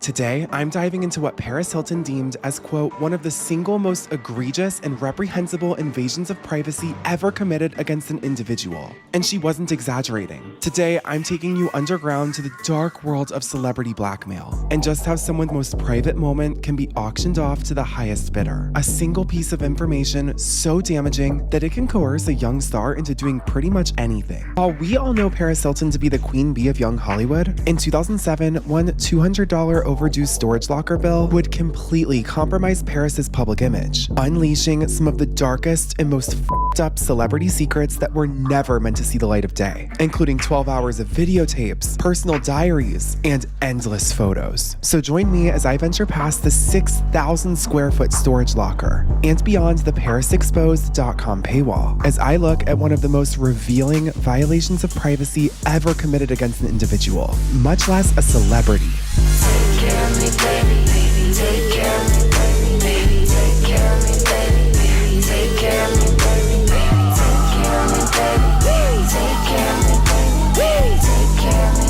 Today, I'm diving into what Paris Hilton deemed as, quote, one of the single most egregious and reprehensible invasions of privacy ever committed against an individual. And she wasn't exaggerating. Today, I'm taking you underground to the dark world of celebrity blackmail, and just how someone's most private moment can be auctioned off to the highest bidder. A single piece of information so damaging that it can coerce a young star into doing pretty much anything. While we all know Paris Hilton to be the queen bee of young Hollywood, in 2007, one $200 overdue storage locker bill would completely compromise Paris's public image, unleashing some of the darkest and most f***ed up celebrity secrets that were never meant to see the light of day, including 12 hours of videotapes, personal diaries, and endless photos. So join me as I venture past the 6,000 square foot storage locker and beyond the ParisExposed.com paywall as I look at one of the most revealing violations of privacy ever committed against an individual, much less a celebrity. Take care of me, baby. Take care of me, baby. Take care of me, baby. Take care of me, baby. Take care of me, baby. Take care of me, baby. Take care of me,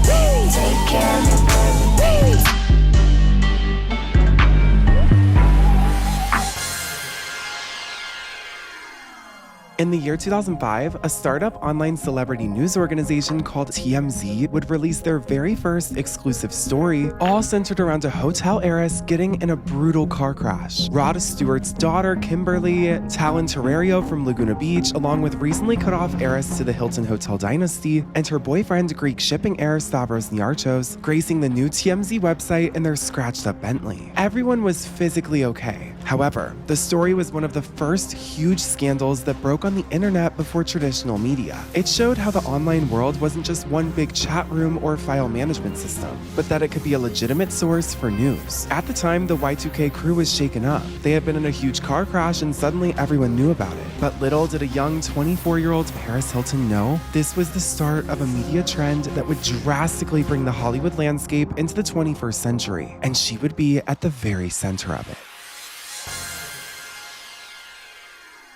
baby. Take care of me, baby. In the year 2005, a startup online celebrity news organization called TMZ would release their very first exclusive story, all centered around a hotel heiress getting in a brutal car crash. Rod Stewart's daughter, Kimberly, Talon Terrario from Laguna Beach, along with recently cut off heiress to the Hilton Hotel dynasty, and her boyfriend, Greek shipping heir Stavros Niarchos, gracing the new TMZ website in their scratched up Bentley. Everyone was physically okay. However, the story was one of the first huge scandals that broke on the internet before traditional media. It showed how the online world wasn't just one big chat room or file management system, but that it could be a legitimate source for news. At the time, the Y2K crew was shaken up. They had been in a huge car crash and suddenly everyone knew about it. But little did a young 24-year-old Paris Hilton know, this was the start of a media trend that would drastically bring the Hollywood landscape into the 21st century, and she would be at the very center of it.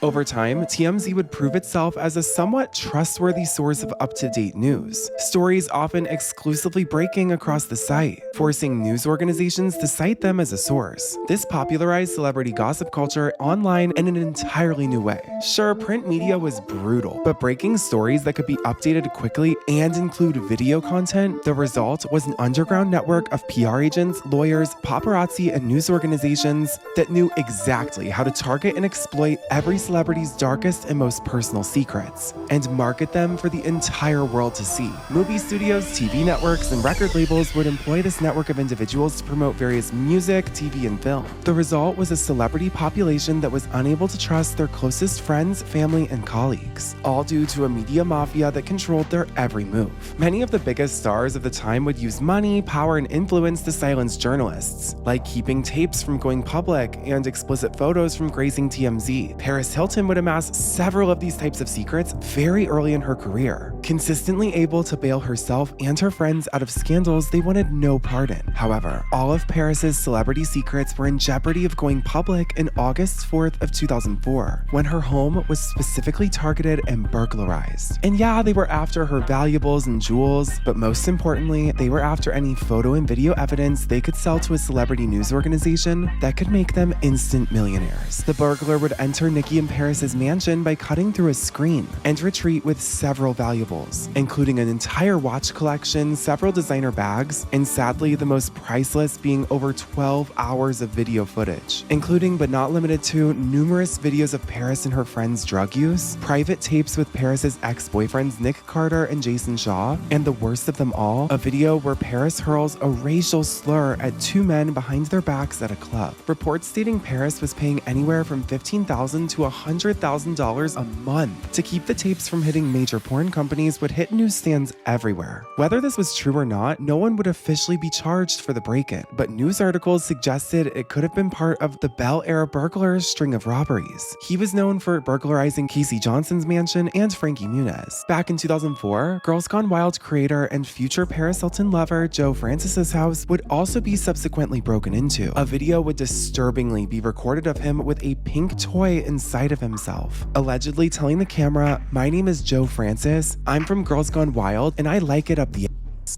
Over time, TMZ would prove itself as a somewhat trustworthy source of up-to-date news, stories often exclusively breaking across the site, forcing news organizations to cite them as a source. This popularized celebrity gossip culture online in an entirely new way. Sure, print media was brutal, but breaking stories that could be updated quickly and include video content, the result was an underground network of PR agents, lawyers, paparazzi, and news organizations that knew exactly how to target and exploit every celebrity's darkest and most personal secrets, and market them for the entire world to see. Movie studios, TV networks, and record labels would employ this network of individuals to promote various music, TV, and film. The result was a celebrity population that was unable to trust their closest friends, family, and colleagues, all due to a media mafia that controlled their every move. Many of the biggest stars of the time would use money, power, and influence to silence journalists, like keeping tapes from going public and explicit photos from gracing TMZ. Paris Hilton would amass several of these types of secrets very early in her career, consistently able to bail herself and her friends out of scandals they wanted no part in. However, all of Paris's celebrity secrets were in jeopardy of going public in August 4th of 2004, when her home was specifically targeted and burglarized. And yeah, they were after her valuables and jewels, but most importantly, they were after any photo and video evidence they could sell to a celebrity news organization that could make them instant millionaires. The burglar would enter Nicki and Paris's mansion by cutting through a screen and retreat with several valuables, including an entire watch collection, several designer bags, and sadly the most priceless being over 12 hours of video footage, including but not limited to numerous videos of Paris and her friends' drug use, private tapes with Paris's ex-boyfriends Nick Carter and Jason Shaw, and the worst of them all, a video where Paris hurls a racial slur at two men behind their backs at a club. Reports stating Paris was paying anywhere from $15,000 to $100,000 a month to keep the tapes from hitting major porn companies would hit newsstands everywhere. Whether this was true or not, no one would officially be charged for the break-in, but news articles suggested it could have been part of the Bel-era burglar's string of robberies. He was known for burglarizing Casey Johnson's mansion and Frankie Muniz. Back in 2004, Girls Gone Wild creator and future Paris Hilton lover Joe Francis's house would also be subsequently broken into. A video would disturbingly be recorded of him with a pink toy inside of himself, allegedly telling the camera, "My name is Joe Francis, I'm from Girls Gone Wild, and I like it up the ass."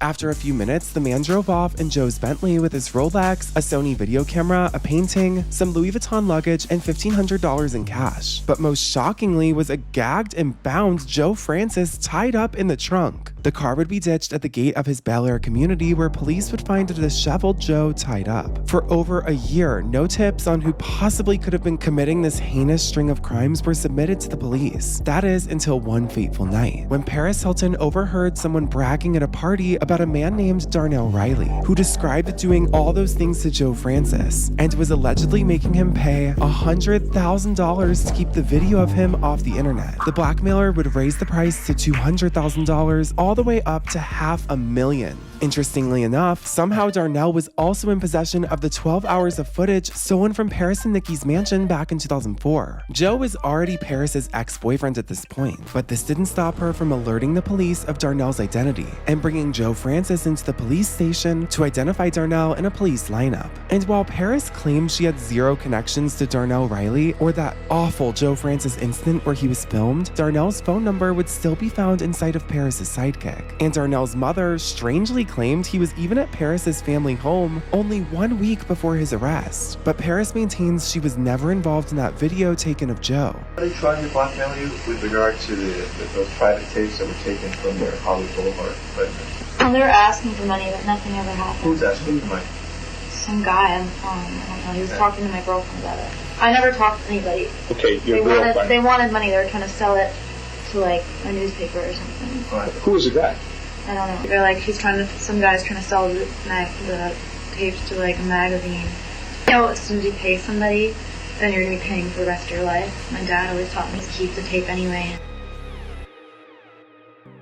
After a few minutes, the man drove off in Joe's Bentley with his Rolex, a Sony video camera, a painting, some Louis Vuitton luggage, and $1,500 in cash. But most shockingly was a gagged and bound Joe Francis tied up in the trunk. The car would be ditched at the gate of his Bel Air community, where police would find a disheveled Joe tied up. For over a year, no tips on who possibly could have been committing this heinous string of crimes were submitted to the police. That is, until one fateful night, when Paris Hilton overheard someone bragging at a party about a man named Darnell Riley, who described doing all those things to Joe Francis, and was allegedly making him pay $100,000 to keep the video of him off the internet. The blackmailer would raise the price to $200,000, all the way up to $500,000. Interestingly enough, somehow Darnell was also in possession of the 12 hours of footage stolen from Paris and Nikki's mansion back in 2004. Joe was already Paris's ex-boyfriend at this point, but this didn't stop her from alerting the police of Darnell's identity and bringing Joe Francis into the police station to identify Darnell in a police lineup. And while Paris claimed she had zero connections to Darnell Riley or that awful Joe Francis incident where he was filmed, Darnell's phone number would still be found inside of Paris's sidekick. And Darnell's mother strangely claimed he was even at Paris's family home only 1 week before his arrest. But Paris maintains she was never involved in that video taken of Joe. Are they trying to blackmail you with regard to those private tapes that were taken from their Hollywood Boulevard residence? Well, they were asking for money, but nothing ever happened. Who's asking for money? Some guy on the phone. I don't know. He was talking to my girlfriend about it. I never talked to anybody. Okay, your girlfriend. They wanted money. They were trying to sell it to like a newspaper or something. Right. Who was the guy? I don't know. They're like, some guy's trying to sell the tapes to like a magazine. You know, as soon as you pay somebody, then you're going to be paying for the rest of your life. My dad always taught me to keep the tape anyway.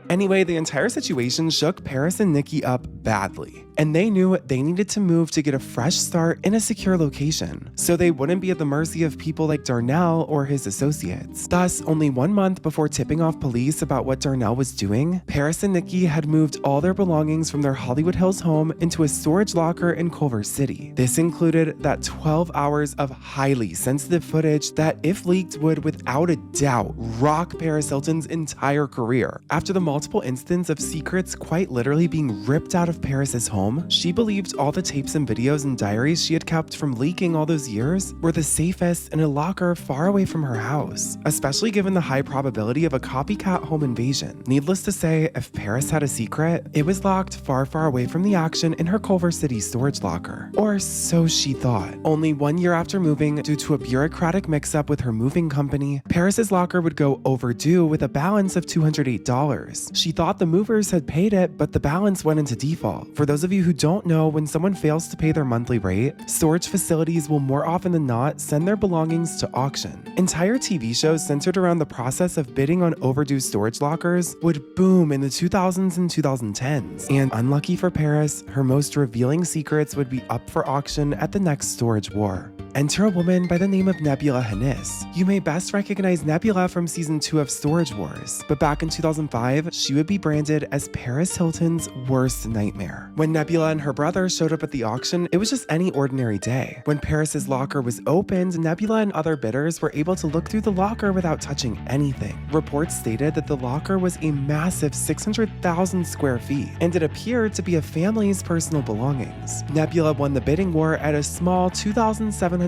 Anyway, the entire situation shook Paris and Nikki up badly, and they knew they needed to move to get a fresh start in a secure location, so they wouldn't be at the mercy of people like Darnell or his associates. Thus, only 1 month before tipping off police about what Darnell was doing, Paris and Nikki had moved all their belongings from their Hollywood Hills home into a storage locker in Culver City. This included that 12 hours of highly sensitive footage that, if leaked, would without a doubt rock Paris Hilton's entire career. After the multiple instances of secrets quite literally being ripped out of Paris's home, she believed all the tapes and videos and diaries she had kept from leaking all those years were the safest in a locker far away from her house, especially given the high probability of a copycat home invasion. Needless to say, if Paris had a secret, it was locked far, far away from the action in her Culver City storage locker. Or so she thought. Only 1 year after moving, due to a bureaucratic mix-up with her moving company, Paris's locker would go overdue with a balance of $208. She thought the movers had paid it, but the balance went into default. For those of you who don't know, when someone fails to pay their monthly rate, storage facilities will more often than not send their belongings to auction. Entire TV shows centered around the process of bidding on overdue storage lockers would boom in the 2000s and 2010s. And unlucky for Paris, her most revealing secrets would be up for auction at the next storage war. Enter a woman by the name of Nebula Hannis. You may best recognize Nebula from season 2 of Storage Wars, but back in 2005, she would be branded as Paris Hilton's worst nightmare. When Nebula and her brother showed up at the auction, it was just any ordinary day. When Paris's locker was opened, Nebula and other bidders were able to look through the locker without touching anything. Reports stated that the locker was a massive 600,000 square feet, and it appeared to be a family's personal belongings. Nebula won the bidding war at a small $2,775,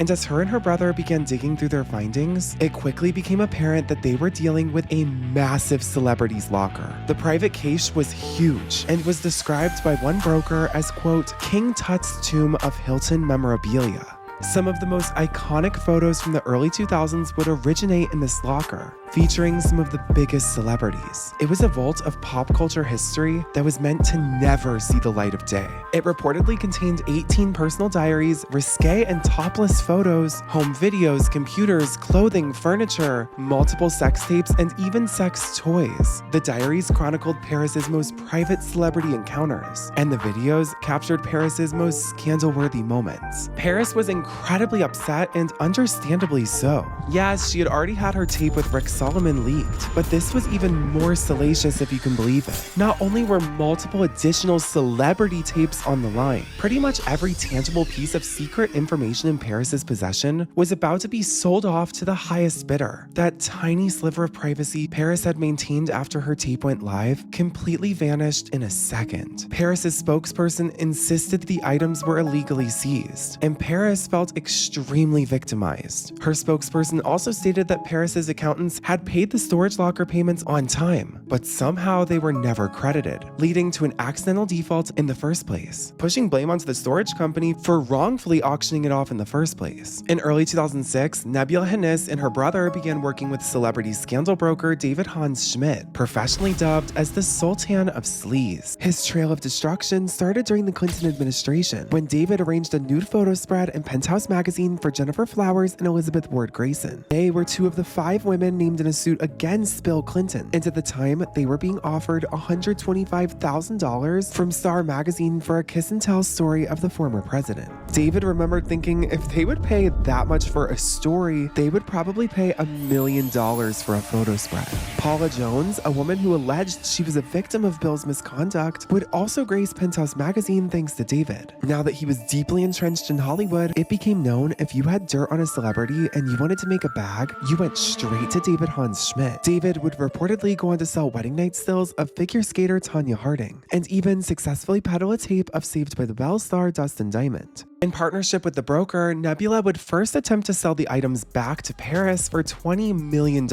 and as her and her brother began digging through their findings, it quickly became apparent that they were dealing with a massive celebrity's locker. The private cache was huge and was described by one broker as, quote, King Tut's tomb of Hilton memorabilia. Some of the most iconic photos from the early 2000s would originate in this locker, featuring some of the biggest celebrities. It was a vault of pop culture history that was meant to never see the light of day. It reportedly contained 18 personal diaries, risque and topless photos, home videos, computers, clothing, furniture, multiple sex tapes, and even sex toys. The diaries chronicled Paris's most private celebrity encounters, and the videos captured Paris's most scandal-worthy moments. Paris was incredibly incredibly upset, and understandably so. Yes, she had already had her tape with Rick Solomon leaked, but this was even more salacious if you can believe it. Not only were multiple additional celebrity tapes on the line, pretty much every tangible piece of secret information in Paris's possession was about to be sold off to the highest bidder. That tiny sliver of privacy Paris had maintained after her tape went live completely vanished in a second. Paris's spokesperson insisted the items were illegally seized, and Paris felt extremely victimized. Her spokesperson also stated that Paris's accountants had paid the storage locker payments on time, but somehow they were never credited, leading to an accidental default in the first place, pushing blame onto the storage company for wrongfully auctioning it off in the first place. In early 2006, Nebula Hannis and her brother began working with celebrity scandal broker David Hans Schmidt, professionally dubbed as the Sultan of Sleaze. His trail of destruction started during the Clinton administration, when David arranged a nude photo spread in Penthouse magazine for Jennifer Flowers and Elizabeth Ward Grayson. They were two of the 5 women named in a suit against Bill Clinton, and at the time, they were being offered $125,000 from Star magazine for a kiss and tell story of the former president. David remembered thinking if they would pay that much for a story, they would probably pay $1 million for a photo spread. Paula Jones, a woman who alleged she was a victim of Bill's misconduct, would also grace Penthouse magazine thanks to David. Now that he was deeply entrenched in Hollywood, it became known if you had dirt on a celebrity and you wanted to make a bag, you went straight to David Hans Schmidt. David would reportedly go on to sell wedding night stills of figure skater Tanya Harding, and even successfully peddle a tape of Saved by the Bell star Dustin Diamond. In partnership with the broker, Nebula would first attempt to sell the items back to Paris for $20 million,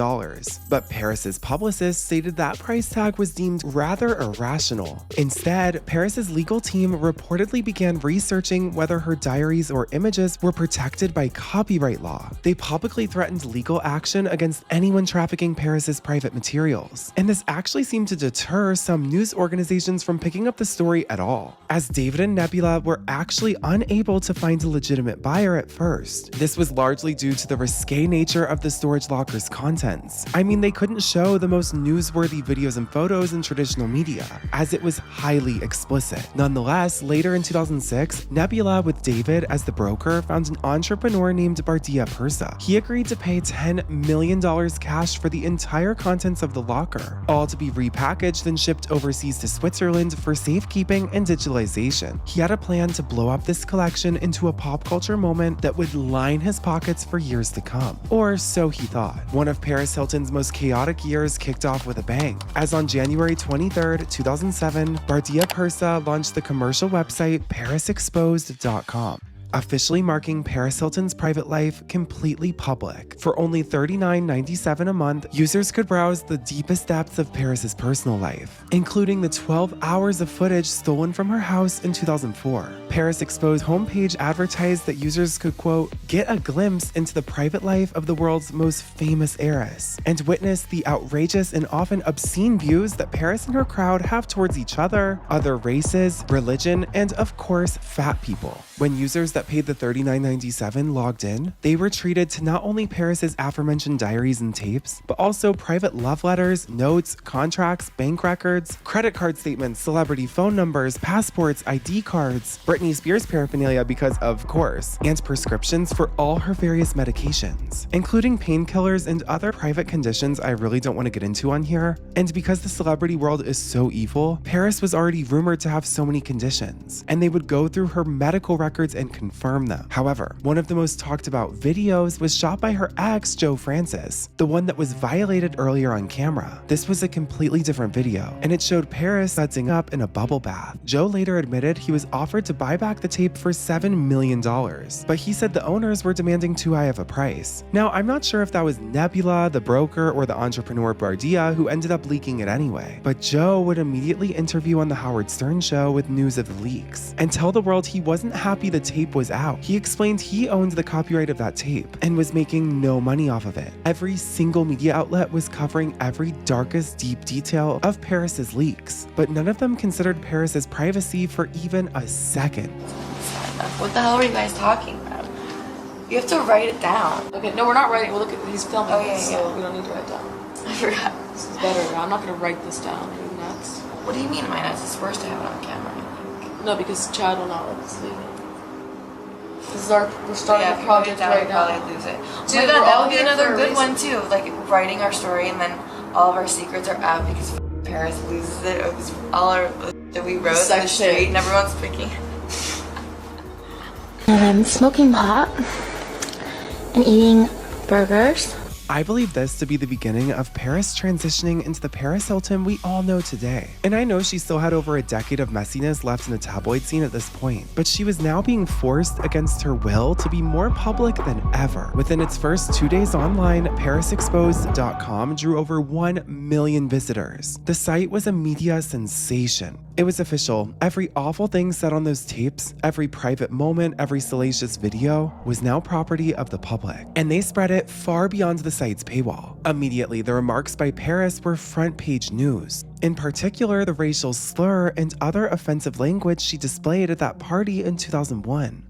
but Paris's publicist stated that price tag was deemed rather irrational. Instead, Paris's legal team reportedly began researching whether her diaries or images were protected by copyright law. They publicly threatened legal action against anyone trafficking Paris's private materials, and this actually seemed to deter some news organizations from picking up the story at all, as David and Nebula were actually unable to find a legitimate buyer at first. This was largely due to the risque nature of the storage locker's contents. I mean, they couldn't show the most newsworthy videos and photos in traditional media, as it was highly explicit. Nonetheless, later in 2006, Nebula, with David as the broker, found an entrepreneur named Bardia Persa. He agreed to pay $10 million cash for the entire contents of the locker, all to be repackaged and shipped overseas to Switzerland for safekeeping and digitalization. He had a plan to blow up this collection into a pop culture moment that would line his pockets for years to come. Or so he thought. One of Paris Hilton's most chaotic years kicked off with a bang, as on January 23, 2007, Bardia Persa launched the commercial website parisexposed.com, officially marking Paris Hilton's private life completely public. For only $39.97 a month, users could browse the deepest depths of Paris's personal life, including the 12 hours of footage stolen from her house in 2004. Paris Exposed homepage advertised that users could, quote, get a glimpse into the private life of the world's most famous heiress, and witness the outrageous and often obscene views that Paris and her crowd have towards each other, other races, religion, and of course, fat people. When users that paid the $39.97 logged in, they were treated to not only Paris's aforementioned diaries and tapes, but also private love letters, notes, contracts, bank records, credit card statements, celebrity phone numbers, passports, ID cards, Britney Spears paraphernalia because of course, and prescriptions for all her various medications, including painkillers and other private conditions I really don't want to get into on here. And because the celebrity world is so evil, Paris was already rumored to have so many conditions, and they would go through her medical records and confirm them. However, one of the most talked about videos was shot by her ex, Joe Francis, the one that was violated earlier on camera. This was a completely different video, and it showed Paris setting up in a bubble bath. Joe later admitted he was offered to buy back the tape for $7 million, but he said the owners were demanding too high of a price. Now, I'm not sure if that was Nebula, the broker, or the entrepreneur Bardia who ended up leaking it anyway, but Joe would immediately interview on the Howard Stern show with news of the leaks and tell the world he wasn't happy the tape was out. He explained he owned the copyright of that tape and was making no money off of it. Every single media outlet was covering every darkest deep detail of Paris's leaks, but none of them considered Paris's privacy for even a second. What the hell are you guys talking about? You have to write it down. Okay, no, we're not writing. Well, look at he's filming, Oh, yeah, so yeah. we don't need to write down. I forgot. This is better. I'm not gonna write this down. Are you nuts? What do you mean am I nuts? It's worse to have it on camera, I think. No, because Chad will not let us leave it. This is we're starting a project now right we now. probably lose it. Dude, Dude, we're that all would be here another for a good reason. one too. Like writing our story and then all of our secrets are out because Paris loses it. It was all our that we wrote in the Sex street tape. and everyone's picking. And I'm smoking pot and eating burgers. I believe this to be the beginning of Paris transitioning into the Paris Hilton we all know today. And I know she still had over a decade of messiness left in the tabloid scene at this point, but she was now being forced against her will to be more public than ever. Within its first 2 days online, ParisExposed.com drew over 1 million visitors. The site was a media sensation. It was official. Every awful thing said on those tapes, every private moment, every salacious video was now property of the public. And they spread it far beyond the site's paywall. Immediately, the remarks by Paris were front page news. In particular, the racial slur and other offensive language she displayed at that party in 2001.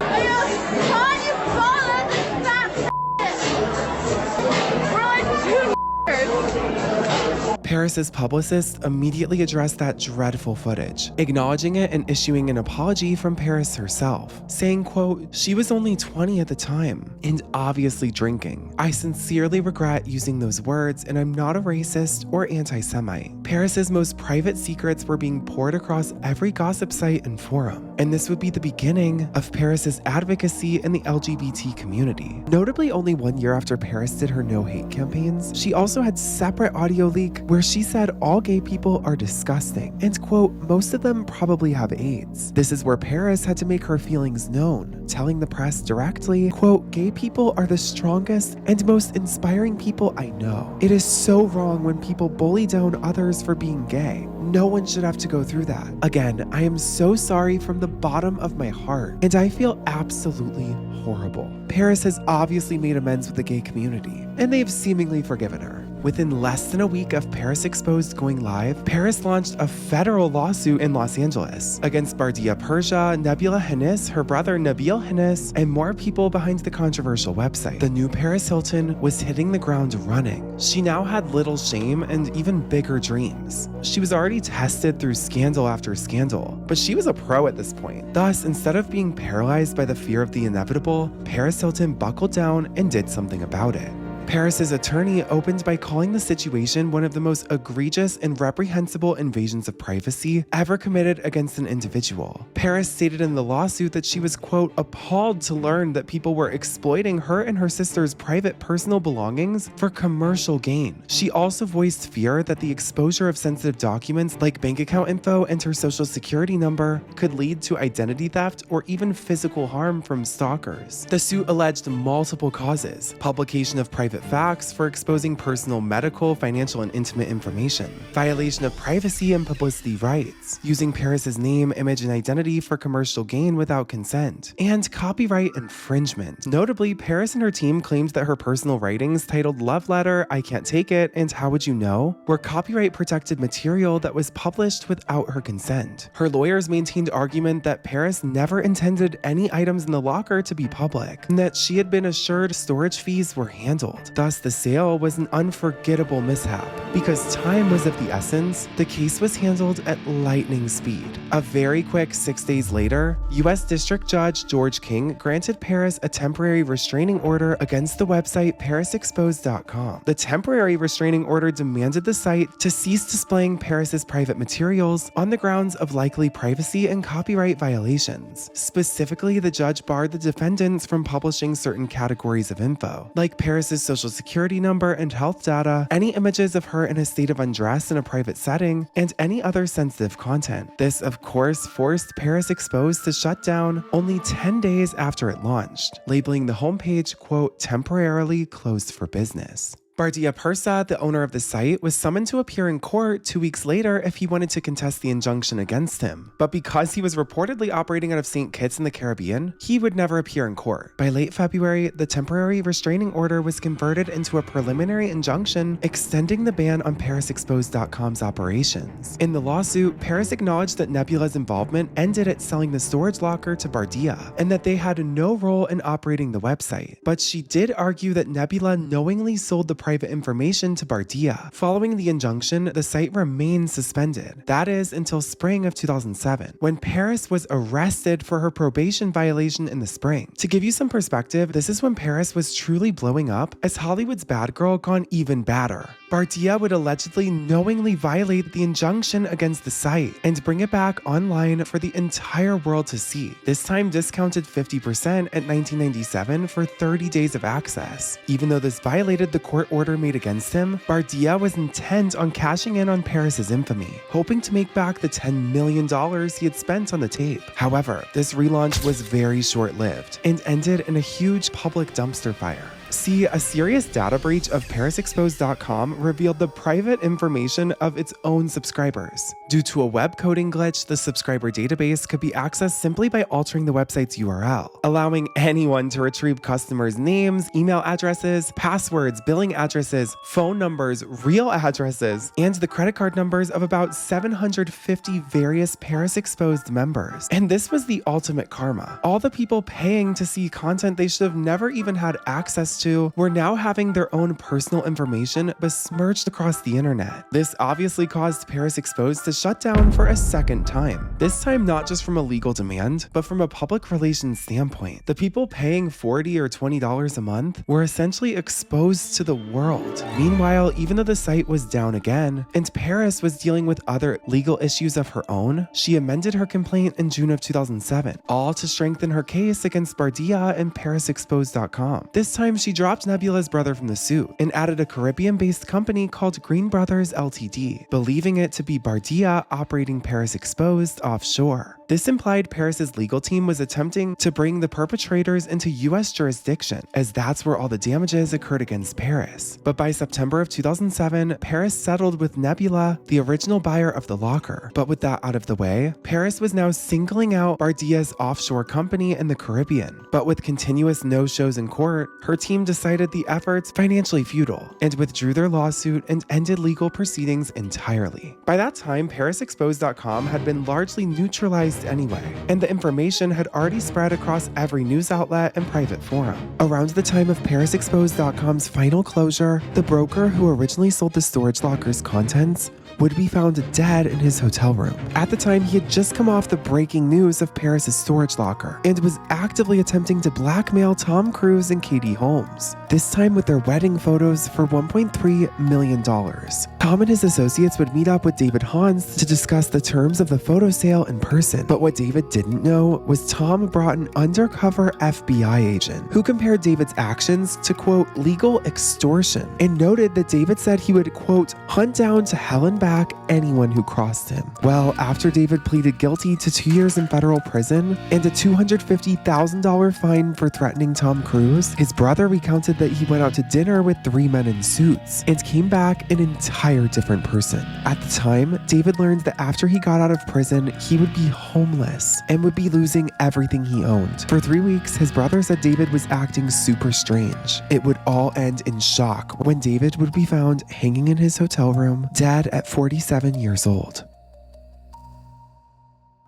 Paris's publicist immediately addressed that dreadful footage, acknowledging it and issuing an apology from Paris herself, saying, quote, "She was only 20 at the time and obviously drinking. I sincerely regret using those words and I'm not a racist or anti-Semite." Paris's most private secrets were being poured across every gossip site and forum, and this would be the beginning of Paris's advocacy in the LGBT community. Notably, only 1 year after Paris did her no hate campaigns, she also had separate audio leak where she said all gay people are disgusting and, quote, "most of them probably have AIDS." This is where Paris had to make her feelings known, telling the press directly, quote, "Gay people are the strongest and most inspiring people I know. It is so wrong when people bully down others for being gay. No one should have to go through that. Again, I am so sorry from the bottom of my heart, and I feel absolutely horrible." Paris has obviously made amends with the gay community, and they've seemingly forgiven her. Within less than a week of Paris Exposed going live, Paris launched a federal lawsuit in Los Angeles against Bardia Persia, Nebula Hennis, her brother Nabil Hennis, and more people behind the controversial website. The new Paris Hilton was hitting the ground running. She now had little shame and even bigger dreams. She was already tested through scandal after scandal, but she was a pro at this point. Thus, instead of being paralyzed by the fear of the inevitable, Paris Hilton buckled down and did something about it. Paris's attorney opened by calling the situation one of the most egregious and reprehensible invasions of privacy ever committed against an individual. Paris stated in the lawsuit that she was, quote, "appalled to learn that people were exploiting her and her sister's private personal belongings for commercial gain." She also voiced fear that the exposure of sensitive documents like bank account info and her social security number could lead to identity theft or even physical harm from stalkers. The suit alleged multiple causes: publication of private facts for exposing personal medical, financial, and intimate information, violation of privacy and publicity rights, using Paris's name, image, and identity for commercial gain without consent, and copyright infringement. Notably, Paris and her team claimed that her personal writings titled Love Letter, I Can't Take It, and How Would You Know were copyright protected material that was published without her consent. Her lawyers maintained argument that Paris never intended any items in the locker to be public, and that she had been assured storage fees were handled. Thus, the sale was an unforgettable mishap. Because time was of the essence, the case was handled at lightning speed. A very quick 6 days later, U.S. District Judge George King granted Paris a temporary restraining order against the website ParisExposed.com. The temporary restraining order demanded the site to cease displaying Paris's private materials on the grounds of likely privacy and copyright violations. Specifically, the judge barred the defendants from publishing certain categories of info, like Paris's social security number and health data, any images of her in a state of undress in a private setting, and any other sensitive content. This, of course, forced Paris Exposed to shut down only 10 days after it launched, labeling the homepage, quote, "temporarily closed for business." Bardia Persa, the owner of the site, was summoned to appear in court 2 weeks later if he wanted to contest the injunction against him. But because he was reportedly operating out of St. Kitts in the Caribbean, he would never appear in court. By late February, the temporary restraining order was converted into a preliminary injunction extending the ban on ParisExposed.com's operations. In the lawsuit, Paris acknowledged that Nebula's involvement ended at selling the storage locker to Bardia, and that they had no role in operating the website. But she did argue that Nebula knowingly sold the private information to Bardia. Following the injunction, the site remained suspended. That is until spring of 2007, when Paris was arrested for her probation violation in the spring. To give you some perspective, this is when Paris was truly blowing up as Hollywood's bad girl gone even badder. Bardia would allegedly knowingly violate the injunction against the site and bring it back online for the entire world to see, this time discounted 50% at $19.97 for 30 days of access. Even though this violated the court order made against him, Bardia was intent on cashing in on Paris's infamy, hoping to make back the $10 million he had spent on the tape. However, this relaunch was very short-lived and ended in a huge public dumpster fire. See, a serious data breach of ParisExposed.com revealed the private information of its own subscribers. Due to a web coding glitch, the subscriber database could be accessed simply by altering the website's URL, allowing anyone to retrieve customers' names, email addresses, passwords, billing addresses, phone numbers, real addresses, and the credit card numbers of about 750 various Paris Exposed members. And this was the ultimate karma. All the people paying to see content they should have never even had access to were now having their own personal information besmirched across the internet. This obviously caused Paris Exposed to shut down for a second time. This time not just from a legal demand, but from a public relations standpoint. The people paying $40 or $20 a month were essentially exposed to the world. Meanwhile, even though the site was down again, and Paris was dealing with other legal issues of her own, she amended her complaint in June of 2007, all to strengthen her case against Bardia and ParisExposed.com. This time she dropped Nebula's brother from the suit and added a Caribbean-based company called Green Brothers Ltd, believing it to be Bardia operating Paris Exposed offshore. This implied Paris's legal team was attempting to bring the perpetrators into US jurisdiction, as that's where all the damages occurred against Paris. But by September of 2007, Paris settled with Nebula, the original buyer of the locker. But with that out of the way, Paris was now singling out Bardia's offshore company in the Caribbean. But with continuous no-shows in court, her team decided the efforts financially futile and withdrew their lawsuit and ended legal proceedings entirely. By that time, ParisExposed.com had been largely neutralized anyway, and the information had already spread across every news outlet and private forum. Around the time of ParisExposed.com's final closure, the broker who originally sold the storage locker's contents would be found dead in his hotel room. At the time, he had just come off the breaking news of Paris's storage locker and was actively attempting to blackmail Tom Cruise and Katie Holmes, this time with their wedding photos for $1.3 million. Tom and his associates would meet up with David Hans to discuss the terms of the photo sale in person, but what David didn't know was Tom brought an undercover FBI agent who compared David's actions to, quote, legal extortion, and noted that David said he would, quote, hunt down to hell and back anyone who crossed him. Well, after David pleaded guilty to 2 years in federal prison and a $250,000 fine for threatening Tom Cruise, his brother recounted that he went out to dinner with 3 men in suits and came back an entire different person. At the time, David learned that after he got out of prison, he would be homeless and would be losing everything he owned. For 3 weeks, his brother said David was acting super strange. It would all end in shock when David would be found hanging in his hotel room, dead at 47 years old.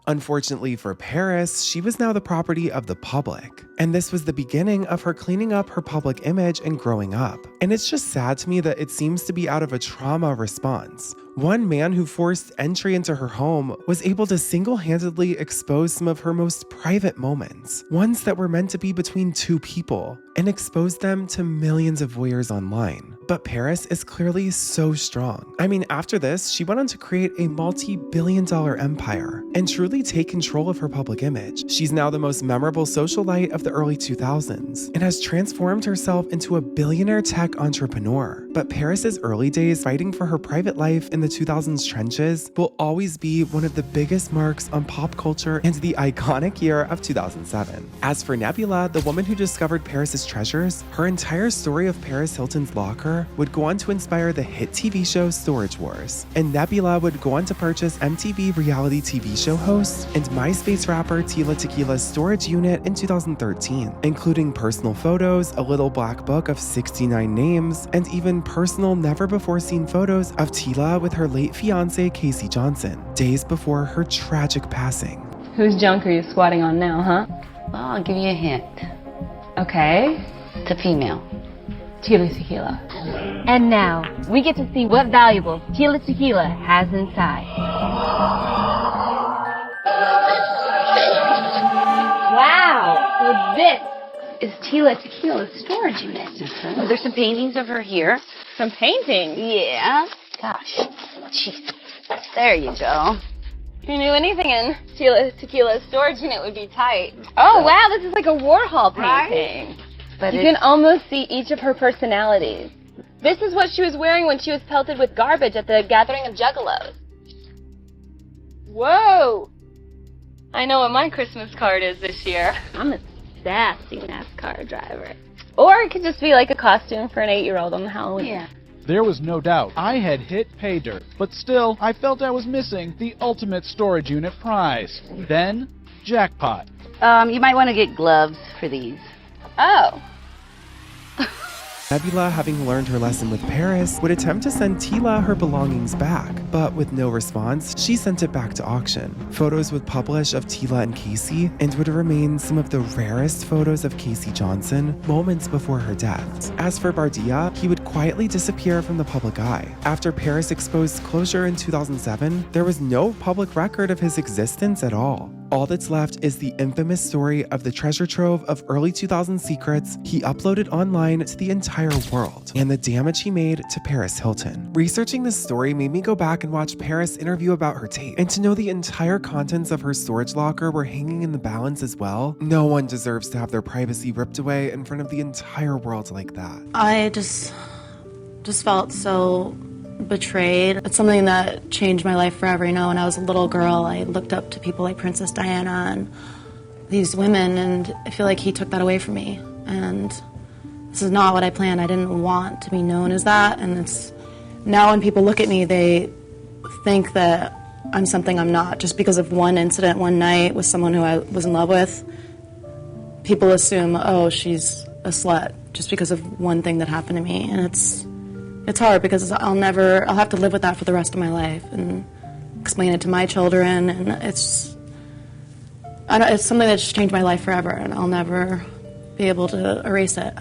Unfortunately for Paris, she was now the property of the public, and this was the beginning of her cleaning up her public image and growing up. And it's just sad to me that it seems to be out of a trauma response. One man who forced entry into her home was able to single-handedly expose some of her most private moments, ones that were meant to be between 2 people, and expose them to millions of voyeurs online. But Paris is clearly so strong. I mean, after this, she went on to create a multi-billion-dollar empire and truly take control of her public image. She's now the most memorable socialite of the early 2000s and has transformed herself into a billionaire tech entrepreneur. But Paris's early days fighting for her private life in the 2000s trenches will always be one of the biggest marks on pop culture and the iconic year of 2007. As for Nebula, the woman who discovered Paris's treasures, her entire story of Paris Hilton's locker would go on to inspire the hit TV show Storage Wars, and Nebula would go on to purchase MTV reality TV show host and MySpace rapper Tila Tequila's storage unit in 2013, including personal photos, a little black book of 69 names, and even personal never-before-seen photos of Tila with her late fiance Casey Johnson, days before her tragic passing. Whose junk are you squatting on now, huh? Well, I'll give you a hint. Okay. It's a female. Tila Tequila. And now, we get to see what valuables Tila Tequila has inside. Wow! So this is Tila Tequila's storage unit. Oh, there's some paintings of her here. Some paintings? Yeah. Gosh. Jeez. There you go. If you knew anything in Tila Tequila's storage unit would be tight. Oh, wow, this is like a Warhol painting. Right? But you can almost see each of her personalities. This is what she was wearing when she was pelted with garbage at the gathering of juggalos. Whoa! I know what my Christmas card is this year. I'm a sassy NASCAR driver. Or it could just be like a costume for an 8-year-old on Halloween. Yeah. There was no doubt I had hit pay dirt, but still, I felt I was missing the ultimate storage unit prize. Then, jackpot. You might want to get gloves for these. Oh. Nebula, having learned her lesson with Paris, would attempt to send Tila her belongings back, but with no response, she sent it back to auction. Photos would publish of Tila and Casey, and would remain some of the rarest photos of Casey Johnson moments before her death. As for Bardia, he would quietly disappear from the public eye. After Paris exposed closure in 2007, there was no public record of his existence at all. All that's left is the infamous story of the treasure trove of early 2000s secrets he uploaded online to the entire world, and the damage he made to Paris Hilton. Researching this story made me go back and watch Paris interview about her tape, and to know the entire contents of her storage locker were hanging in the balance as well. No one deserves to have their privacy ripped away in front of the entire world like that. I just felt so betrayed. It's something that changed my life forever. You know, when I was a little girl, I looked up to people like Princess Diana and these women, and I feel like he took that away from me. And this is not what I planned. I didn't want to be known as that. And it's now when people look at me, they think that I'm something I'm not. Just because of one incident one night with someone who I was in love with, people assume, oh, she's a slut just because of one thing that happened to me. And it's hard because I'll have to live with that for the rest of my life and explain it to my children, and it's something that's just changed my life forever, and I'll never be able to erase it.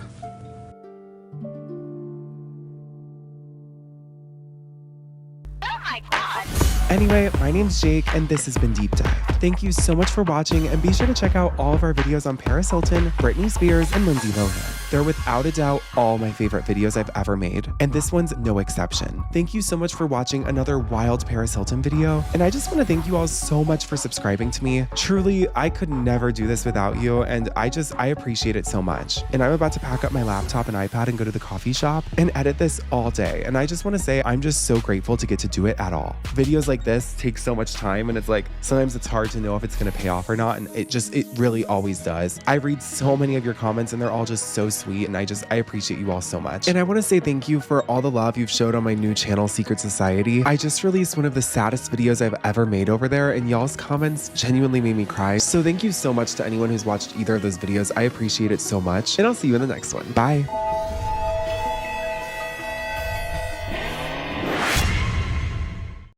Anyway, my name's Jake, and this has been Deep Dive. Thank you so much for watching, and be sure to check out all of our videos on Paris Hilton, Britney Spears, and Lindsay Lohan. They're without a doubt all my favorite videos I've ever made, and this one's no exception. Thank you so much for watching another wild Paris Hilton video, and I just want to thank you all so much for subscribing to me. Truly, I could never do this without you, and I appreciate it so much. And I'm about to pack up my laptop and iPad and go to the coffee shop and edit this all day, and I just want to say I'm just so grateful to get to do it at all. Videos like this take so much time, and it's like sometimes it's hard to know if it's going to pay off or not, and it really always does. I read so many of your comments, and they're all just so sweet, and I appreciate you all so much. And I want to say thank you for all the love you've showed on my new channel, Secret Society. I just released one of the saddest videos I've ever made over there, and y'all's comments genuinely made me cry. So thank you so much to anyone who's watched either of those videos. I appreciate it so much, and I'll see you in the next one. Bye.